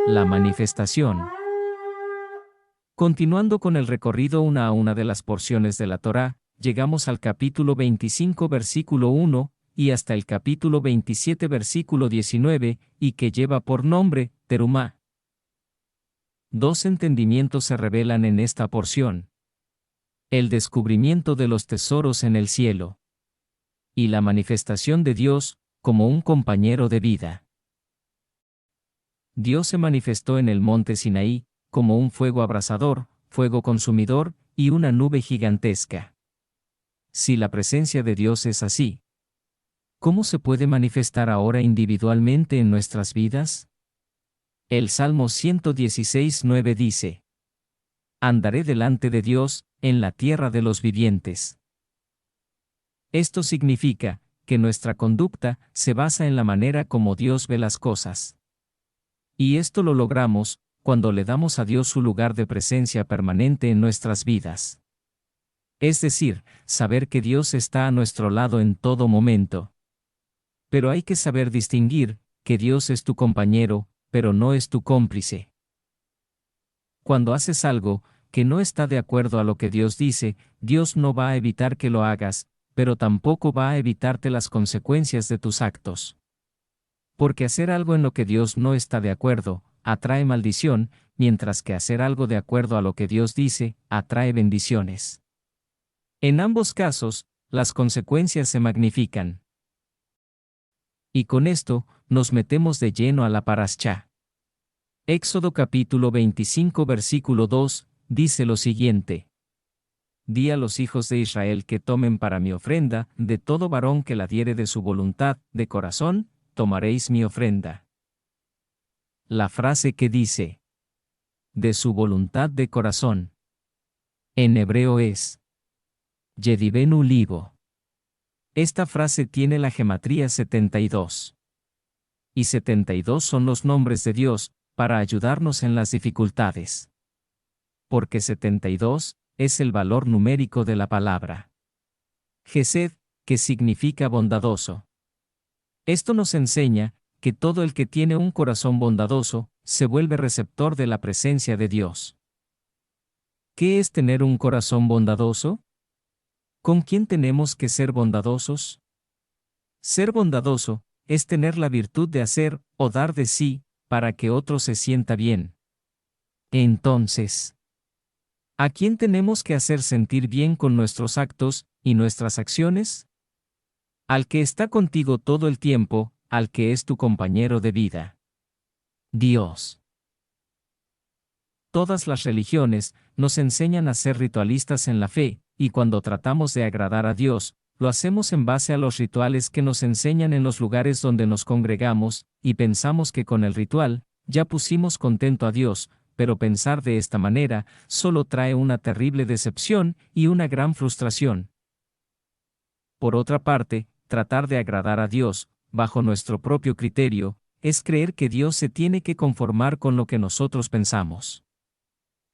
La manifestación. Continuando con el recorrido una a una de las porciones de la Torá, llegamos al capítulo 25 versículo 1, y hasta el capítulo 27 versículo 19, y que lleva por nombre, Terumá. Dos entendimientos se revelan en esta porción. El descubrimiento de los tesoros en el cielo. Y la manifestación de Dios, como un compañero de vida. Dios se manifestó en el monte Sinaí, como un fuego abrasador, fuego consumidor, y una nube gigantesca. Si la presencia de Dios es así, ¿cómo se puede manifestar ahora individualmente en nuestras vidas? El Salmo 116:9 dice: Andaré delante de Dios, en la tierra de los vivientes. Esto significa que nuestra conducta se basa en la manera como Dios ve las cosas. Y esto lo logramos cuando le damos a Dios su lugar de presencia permanente en nuestras vidas. Es decir, saber que Dios está a nuestro lado en todo momento. Pero hay que saber distinguir que Dios es tu compañero, pero no es tu cómplice. Cuando haces algo que no está de acuerdo a lo que Dios dice, Dios no va a evitar que lo hagas, pero tampoco va a evitarte las consecuencias de tus actos. Porque hacer algo en lo que Dios no está de acuerdo, atrae maldición, mientras que hacer algo de acuerdo a lo que Dios dice, atrae bendiciones. En ambos casos, las consecuencias se magnifican. Y con esto, nos metemos de lleno a la Parashá. Éxodo capítulo 25 versículo 2, dice lo siguiente: Di a los hijos de Israel que tomen para mi ofrenda, de todo varón que la diere de su voluntad, de corazón, tomaréis mi ofrenda. La frase que dice, de su voluntad de corazón, en hebreo es, Yedivenu libo. Esta frase tiene la gematría 72. Y 72 son los nombres de Dios, para ayudarnos en las dificultades. Porque 72 es el valor numérico de la palabra Gesed, que significa bondadoso. Esto nos enseña que todo el que tiene un corazón bondadoso, se vuelve receptor de la presencia de Dios. ¿Qué es tener un corazón bondadoso? ¿Con quién tenemos que ser bondadosos? Ser bondadoso es tener la virtud de hacer o dar de sí, para que otro se sienta bien. Entonces, ¿a quién tenemos que hacer sentir bien con nuestros actos y nuestras acciones? Al que está contigo todo el tiempo, al que es tu compañero de vida. Dios. Todas las religiones nos enseñan a ser ritualistas en la fe, y cuando tratamos de agradar a Dios, lo hacemos en base a los rituales que nos enseñan en los lugares donde nos congregamos, y pensamos que con el ritual, ya pusimos contento a Dios, pero pensar de esta manera solo trae una terrible decepción y una gran frustración. Por otra parte, tratar de agradar a Dios, bajo nuestro propio criterio, es creer que Dios se tiene que conformar con lo que nosotros pensamos.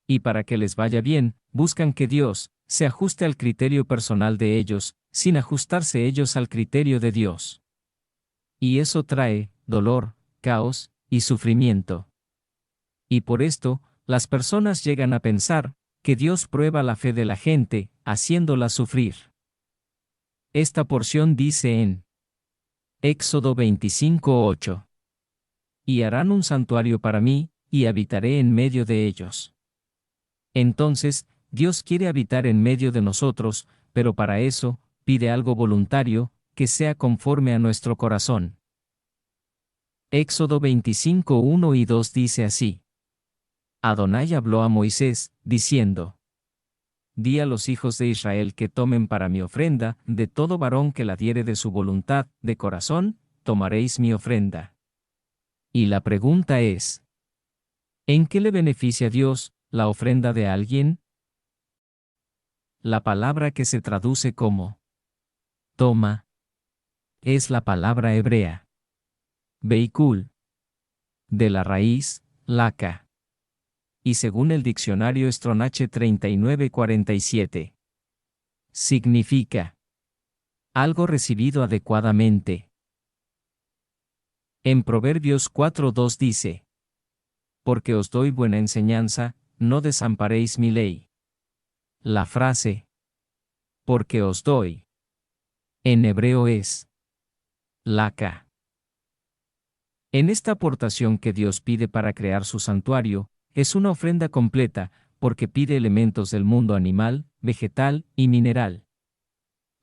Y para que les vaya bien, buscan que Dios se ajuste al criterio personal de ellos, sin ajustarse ellos al criterio de Dios. Y eso trae dolor, caos y sufrimiento. Y por esto, las personas llegan a pensar que Dios prueba la fe de la gente, haciéndola sufrir. Esta porción dice en Éxodo 25:8: Y harán un santuario para mí, y habitaré en medio de ellos. Entonces, Dios quiere habitar en medio de nosotros, pero para eso, pide algo voluntario, que sea conforme a nuestro corazón. Éxodo 25:1 y 2 dice así: Adonai habló a Moisés, diciendo: Di a los hijos de Israel que tomen para mi ofrenda, de todo varón que la diere de su voluntad, de corazón, tomaréis mi ofrenda. Y la pregunta es: ¿en qué le beneficia a Dios la ofrenda de alguien? La palabra que se traduce como toma es la palabra hebrea veikul, de la raíz laca. Y según el diccionario Stronach 3947, significa algo recibido adecuadamente. En Proverbios 4:2 dice: porque os doy buena enseñanza, no desamparéis mi ley. La frase, porque os doy, en hebreo es laka. En esta aportación que Dios pide para crear su santuario, es una ofrenda completa, porque pide elementos del mundo animal, vegetal y mineral.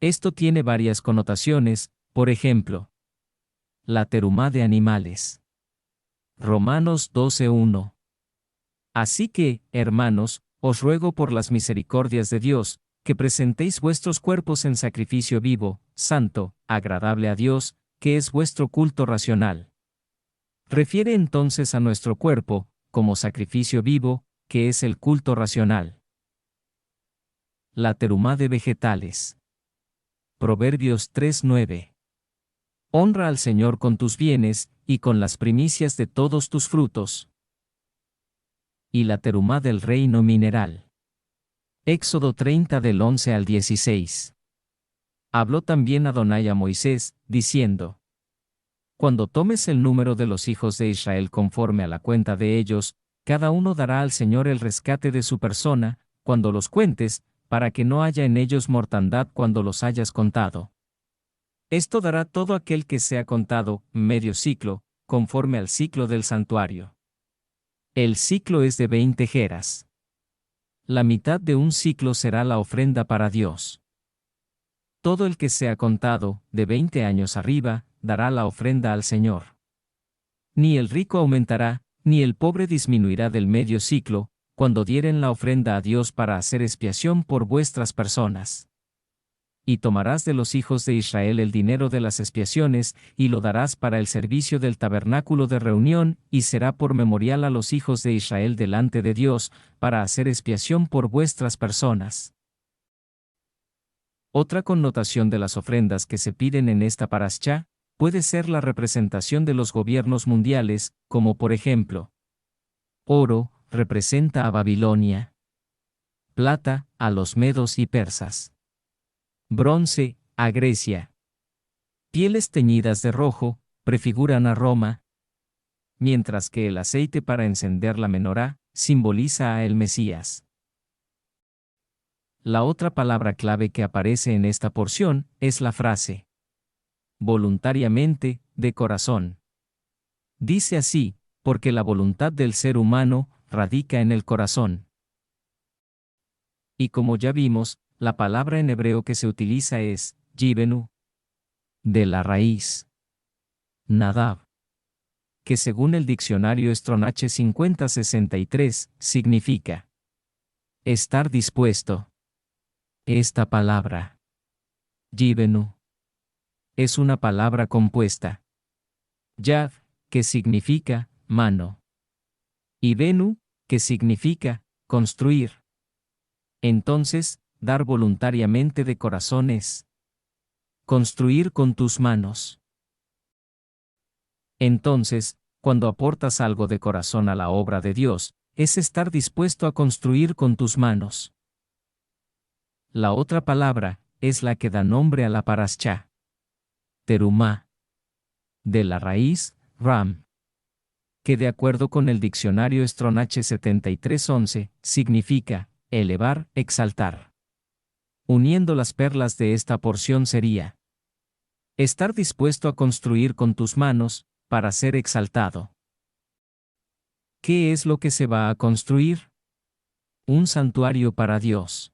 Esto tiene varias connotaciones, por ejemplo, la terumá de animales. Romanos 12:1. Así que, hermanos, os ruego por las misericordias de Dios, que presentéis vuestros cuerpos en sacrificio vivo, santo, agradable a Dios, que es vuestro culto racional. Refiere entonces a nuestro cuerpo, como sacrificio vivo, que es el culto racional. La terumá de vegetales. Proverbios 3:9. Honra al Señor con tus bienes, y con las primicias de todos tus frutos. Y la terumá del reino mineral. Éxodo 30 del 11 al 16. Habló también Adonai a Moisés, diciendo: Cuando tomes el número de los hijos de Israel conforme a la cuenta de ellos, cada uno dará al Señor el rescate de su persona, cuando los cuentes, para que no haya en ellos mortandad cuando los hayas contado. Esto dará todo aquel que sea contado, medio ciclo, conforme al ciclo del santuario. El ciclo es de 20 geras. La mitad de un ciclo será la ofrenda para Dios. Todo el que sea contado, de 20 años arriba, dará la ofrenda al Señor. Ni el rico aumentará, ni el pobre disminuirá del medio ciclo, cuando dieren la ofrenda a Dios para hacer expiación por vuestras personas. Y tomarás de los hijos de Israel el dinero de las expiaciones, y lo darás para el servicio del tabernáculo de reunión, y será por memorial a los hijos de Israel delante de Dios, para hacer expiación por vuestras personas. Otra connotación de las ofrendas que se piden en esta parashá, puede ser la representación de los gobiernos mundiales, como por ejemplo, oro, representa a Babilonia. Plata, a los medos y persas. Bronce, a Grecia. Pieles teñidas de rojo, prefiguran a Roma. Mientras que el aceite para encender la menorá, simboliza a el Mesías. La otra palabra clave que aparece en esta porción, es la frase voluntariamente, de corazón. Dice así, porque la voluntad del ser humano, radica en el corazón. Y como ya vimos, la palabra en hebreo que se utiliza es, yibenu, de la raíz, nadab, que según el diccionario Strong H 5063, significa estar dispuesto. Esta palabra, yibenu, es una palabra compuesta. Yad, que significa mano, y benu, que significa construir. Entonces, dar voluntariamente de corazón es construir con tus manos. Entonces, cuando aportas algo de corazón a la obra de Dios, es estar dispuesto a construir con tus manos. La otra palabra, es la que da nombre a la parashá. Terumá. De la raíz, ram. Que de acuerdo con el diccionario Strong H 7311, significa elevar, exaltar. Uniendo las perlas de esta porción sería estar dispuesto a construir con tus manos, para ser exaltado. ¿Qué es lo que se va a construir? Un santuario para Dios.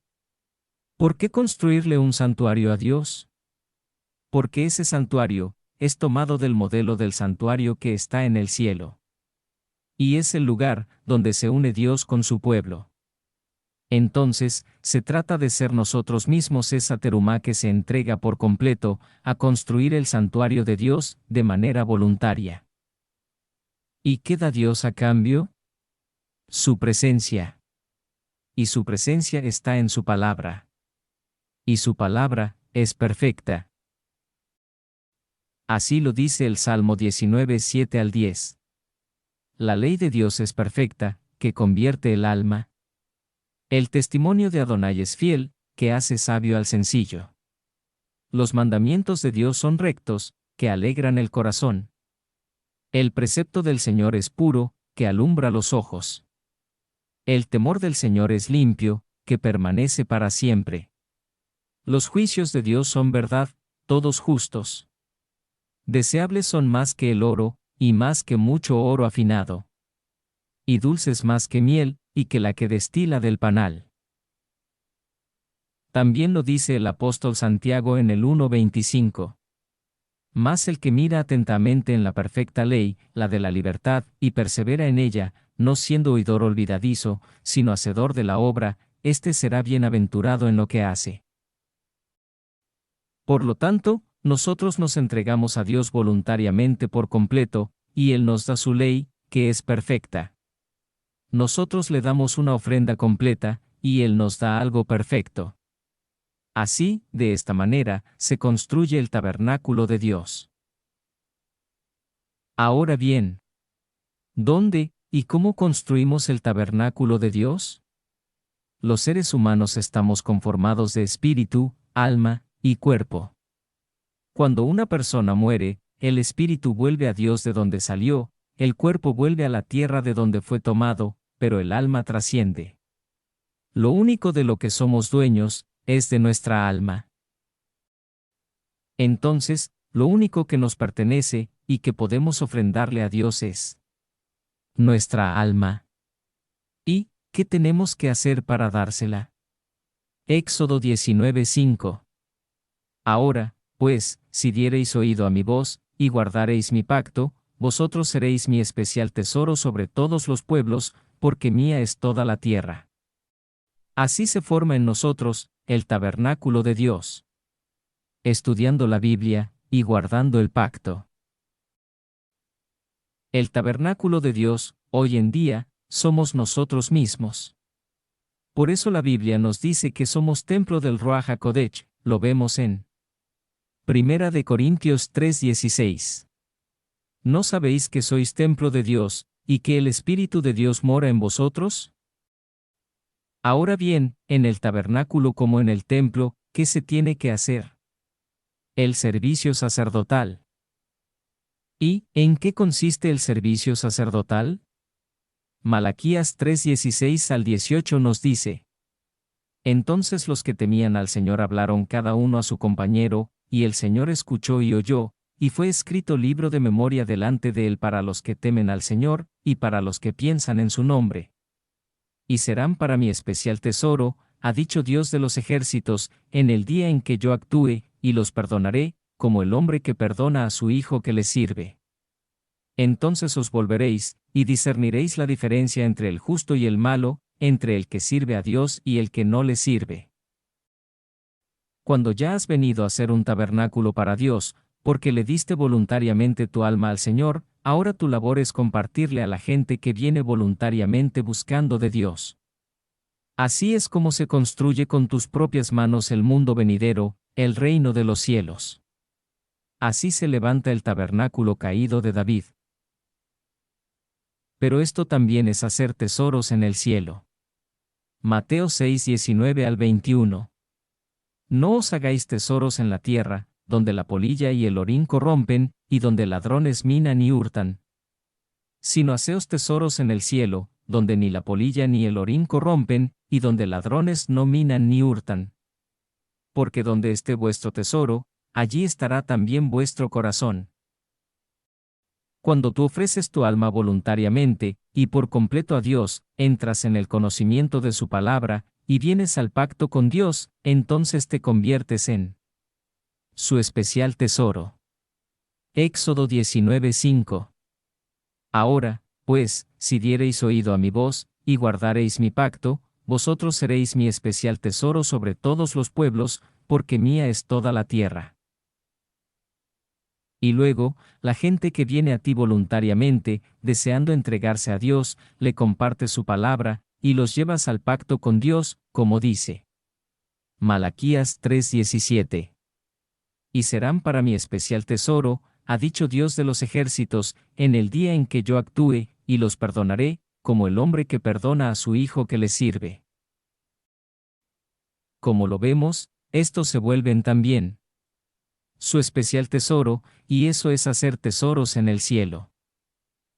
¿Por qué construirle un santuario a Dios? Porque ese santuario es tomado del modelo del santuario que está en el cielo. Y es el lugar donde se une Dios con su pueblo. Entonces, se trata de ser nosotros mismos esa terumá que se entrega por completo a construir el santuario de Dios de manera voluntaria. ¿Y qué da Dios a cambio? Su presencia. Y su presencia está en su palabra. Y su palabra es perfecta. Así lo dice el Salmo 19, 7 al 10. La ley de Dios es perfecta, que convierte el alma. El testimonio de Adonai es fiel, que hace sabio al sencillo. Los mandamientos de Dios son rectos, que alegran el corazón. El precepto del Señor es puro, que alumbra los ojos. El temor del Señor es limpio, que permanece para siempre. Los juicios de Dios son verdad, todos justos. Deseables son más que el oro, y más que mucho oro afinado. Y dulces más que miel, y que la que destila del panal. También lo dice el apóstol Santiago en el 1:25. Mas el que mira atentamente en la perfecta ley, la de la libertad, y persevera en ella, no siendo oidor olvidadizo, sino hacedor de la obra, éste será bienaventurado en lo que hace. Por lo tanto, nosotros nos entregamos a Dios voluntariamente por completo, y Él nos da su ley, que es perfecta. Nosotros le damos una ofrenda completa, y Él nos da algo perfecto. Así, de esta manera, se construye el tabernáculo de Dios. Ahora bien, ¿dónde y cómo construimos el tabernáculo de Dios? Los seres humanos estamos conformados de espíritu, alma y cuerpo. Cuando una persona muere, el espíritu vuelve a Dios de donde salió, el cuerpo vuelve a la tierra de donde fue tomado, pero el alma trasciende. Lo único de lo que somos dueños es de nuestra alma. Entonces, lo único que nos pertenece y que podemos ofrendarle a Dios es nuestra alma. ¿Y qué tenemos que hacer para dársela? Éxodo 19:5. Ahora, pues, si diereis oído a mi voz, y guardareis mi pacto, vosotros seréis mi especial tesoro sobre todos los pueblos, porque mía es toda la tierra. Así se forma en nosotros el tabernáculo de Dios. Estudiando la Biblia y guardando el pacto. El tabernáculo de Dios, hoy en día, somos nosotros mismos. Por eso la Biblia nos dice que somos templo del Ruach HaKodesh, lo vemos en 1 de Corintios 3:16. ¿No sabéis que sois templo de Dios, y que el Espíritu de Dios mora en vosotros? Ahora bien, en el tabernáculo como en el templo, ¿qué se tiene que hacer? El servicio sacerdotal. ¿Y en qué consiste el servicio sacerdotal? Malaquías 3:16 al 18 nos dice: Entonces los que temían al Señor hablaron cada uno a su compañero, y el Señor escuchó y oyó, y fue escrito libro de memoria delante de él para los que temen al Señor, y para los que piensan en su nombre. Y serán para mi especial tesoro, ha dicho Dios de los ejércitos, en el día en que yo actúe, y los perdonaré, como el hombre que perdona a su hijo que le sirve. Entonces os volveréis, y discerniréis la diferencia entre el justo y el malo, entre el que sirve a Dios y el que no le sirve. Cuando ya has venido a ser un tabernáculo para Dios, porque le diste voluntariamente tu alma al Señor, ahora tu labor es compartirle a la gente que viene voluntariamente buscando de Dios. Así es como se construye con tus propias manos el mundo venidero, el reino de los cielos. Así se levanta el tabernáculo caído de David. Pero esto también es hacer tesoros en el cielo. Mateo 6:19 al 21. No os hagáis tesoros en la tierra, donde la polilla y el orín corrompen, y donde ladrones minan y hurtan. Sino haceos tesoros en el cielo, donde ni la polilla ni el orín corrompen, y donde ladrones no minan ni hurtan. Porque donde esté vuestro tesoro, allí estará también vuestro corazón. Cuando tú ofreces tu alma voluntariamente, y por completo a Dios, entras en el conocimiento de su palabra, y vienes al pacto con Dios, entonces te conviertes en su especial tesoro. Éxodo 19:5. Ahora, pues, si diereis oído a mi voz, y guardareis mi pacto, vosotros seréis mi especial tesoro sobre todos los pueblos, porque mía es toda la tierra. Y luego, la gente que viene a ti voluntariamente, deseando entregarse a Dios, le comparte su palabra, y los llevas al pacto con Dios, como dice Malaquías 3:17. Y serán para mi especial tesoro, ha dicho Dios de los ejércitos, en el día en que yo actúe, y los perdonaré, como el hombre que perdona a su hijo que le sirve. Como lo vemos, estos se vuelven también su especial tesoro, y eso es hacer tesoros en el cielo.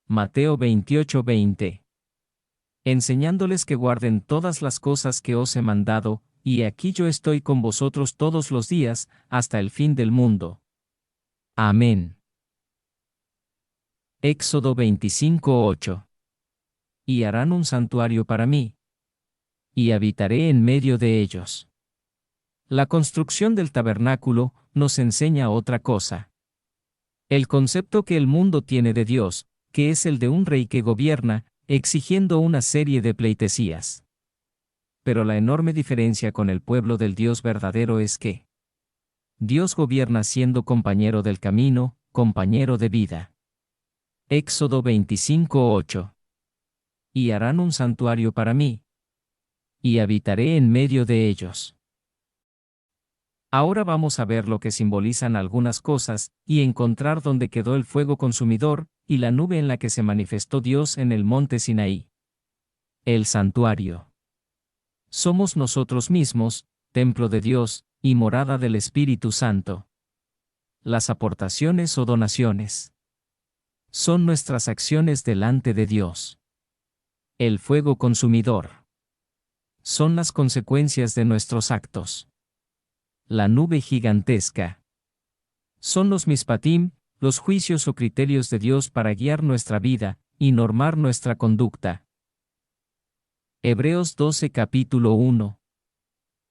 Mateo 28:20. Enseñándoles que guarden todas las cosas que os he mandado, y aquí yo estoy con vosotros todos los días, hasta el fin del mundo. Amén. Éxodo 25:8. Y harán un santuario para mí, y habitaré en medio de ellos. La construcción del tabernáculo nos enseña otra cosa. El concepto que el mundo tiene de Dios, que es el de un rey que gobierna, exigiendo una serie de pleitesías. Pero la enorme diferencia con el pueblo del Dios verdadero es que Dios gobierna siendo compañero del camino, compañero de vida. Éxodo 25:8. Y harán un santuario para mí, y habitaré en medio de ellos. Ahora vamos a ver lo que simbolizan algunas cosas, y encontrar dónde quedó el fuego consumidor, y la nube en la que se manifestó Dios en el monte Sinaí. El santuario. Somos nosotros mismos, templo de Dios, y morada del Espíritu Santo. Las aportaciones o donaciones son nuestras acciones delante de Dios. El fuego consumidor son las consecuencias de nuestros actos. La nube gigantesca son los mishpatim, los juicios o criterios de Dios para guiar nuestra vida y normar nuestra conducta. Hebreos 12 capítulo 1.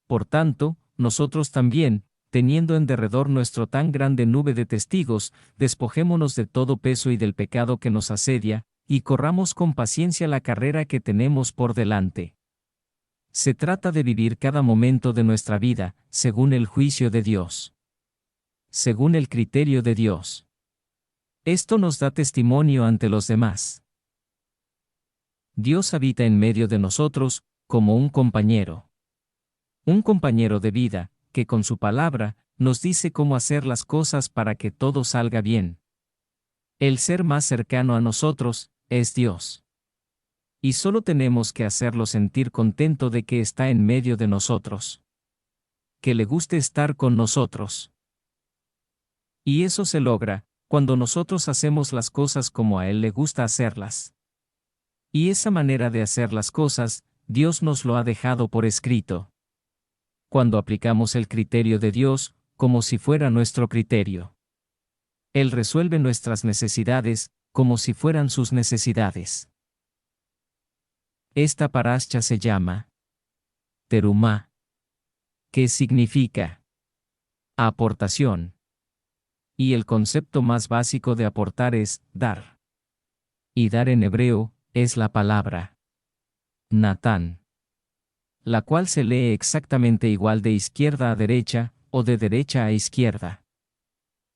Por tanto, nosotros también, teniendo en derredor nuestro tan grande nube de testigos, despojémonos de todo peso y del pecado que nos asedia, y corramos con paciencia la carrera que tenemos por delante. Se trata de vivir cada momento de nuestra vida, según el juicio de Dios. Según el criterio de Dios. Esto nos da testimonio ante los demás. Dios habita en medio de nosotros, como un compañero. Un compañero de vida, que con su palabra, nos dice cómo hacer las cosas para que todo salga bien. El ser más cercano a nosotros, es Dios. Y solo tenemos que hacerlo sentir contento de que está en medio de nosotros. Que le guste estar con nosotros. Y eso se logra, cuando nosotros hacemos las cosas como a Él le gusta hacerlas. Y esa manera de hacer las cosas, Dios nos lo ha dejado por escrito. Cuando aplicamos el criterio de Dios, como si fuera nuestro criterio. Él resuelve nuestras necesidades, como si fueran sus necesidades. Esta parasha se llama Terumá, que significa aportación. Y el concepto más básico de aportar es dar. Y dar en hebreo es la palabra Natán, la cual se lee exactamente igual de izquierda a derecha, o de derecha a izquierda.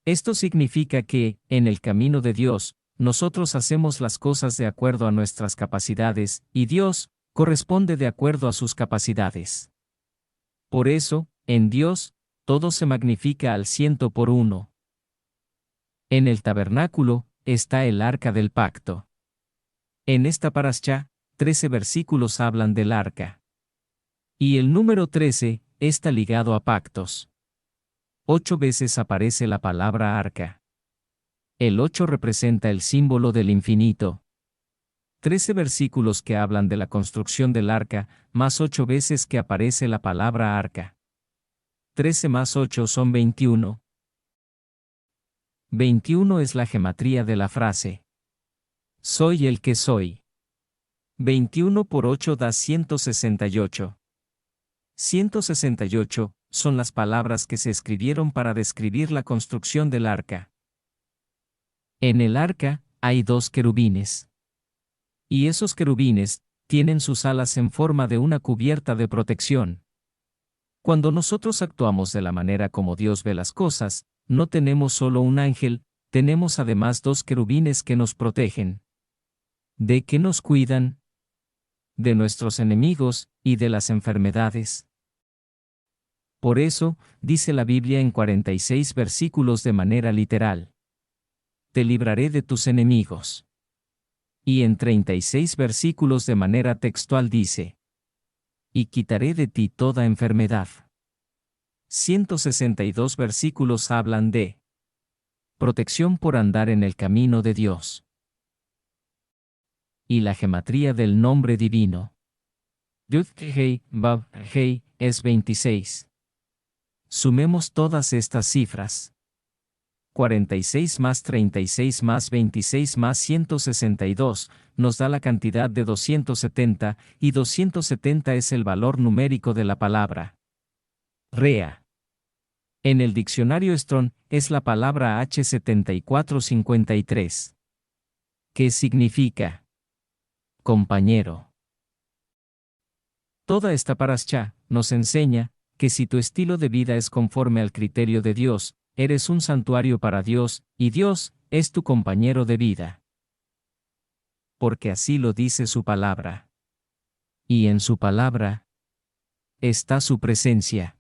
Esto significa que, en el camino de Dios, nosotros hacemos las cosas de acuerdo a nuestras capacidades, y Dios corresponde de acuerdo a sus capacidades. Por eso, en Dios, todo se magnifica al 100%. En el tabernáculo está el arca del pacto. En esta parashá, 13 versículos hablan del arca. Y el número 13 está ligado a pactos. 8 veces aparece la palabra arca. El 8 representa el símbolo del infinito. 13 versículos que hablan de la construcción del arca, más 8 veces que aparece la palabra arca. 13 más 8 son 21. 21 es la gematría de la frase. Soy el que soy. 21 por 8 da 168. 168 son las palabras que se escribieron para describir la construcción del arca. En el arca hay 2 querubines. Y esos querubines tienen sus alas en forma de una cubierta de protección. Cuando nosotros actuamos de la manera como Dios ve las cosas, no tenemos solo un ángel, tenemos además 2 querubines que nos protegen. ¿De qué nos cuidan? De nuestros enemigos y de las enfermedades. Por eso, dice la Biblia en 46 versículos de manera literal. Te libraré de tus enemigos. Y en 36 versículos de manera textual dice. Y quitaré de ti toda enfermedad. 162 versículos hablan de protección por andar en el camino de Dios. y la gematría del nombre divino. Yud Hei Vav Hei es 26. Sumemos todas estas cifras. 46 más 36 más 26 más 162, nos da la cantidad de 270, y 270 es el valor numérico de la palabra Rea. En el diccionario Strong, es la palabra H7453. ¿Qué significa? Compañero. Toda esta parashá nos enseña que si tu estilo de vida es conforme al criterio de Dios, eres un santuario para Dios, y Dios es tu compañero de vida. Porque así lo dice su palabra. Y en su palabra está su presencia.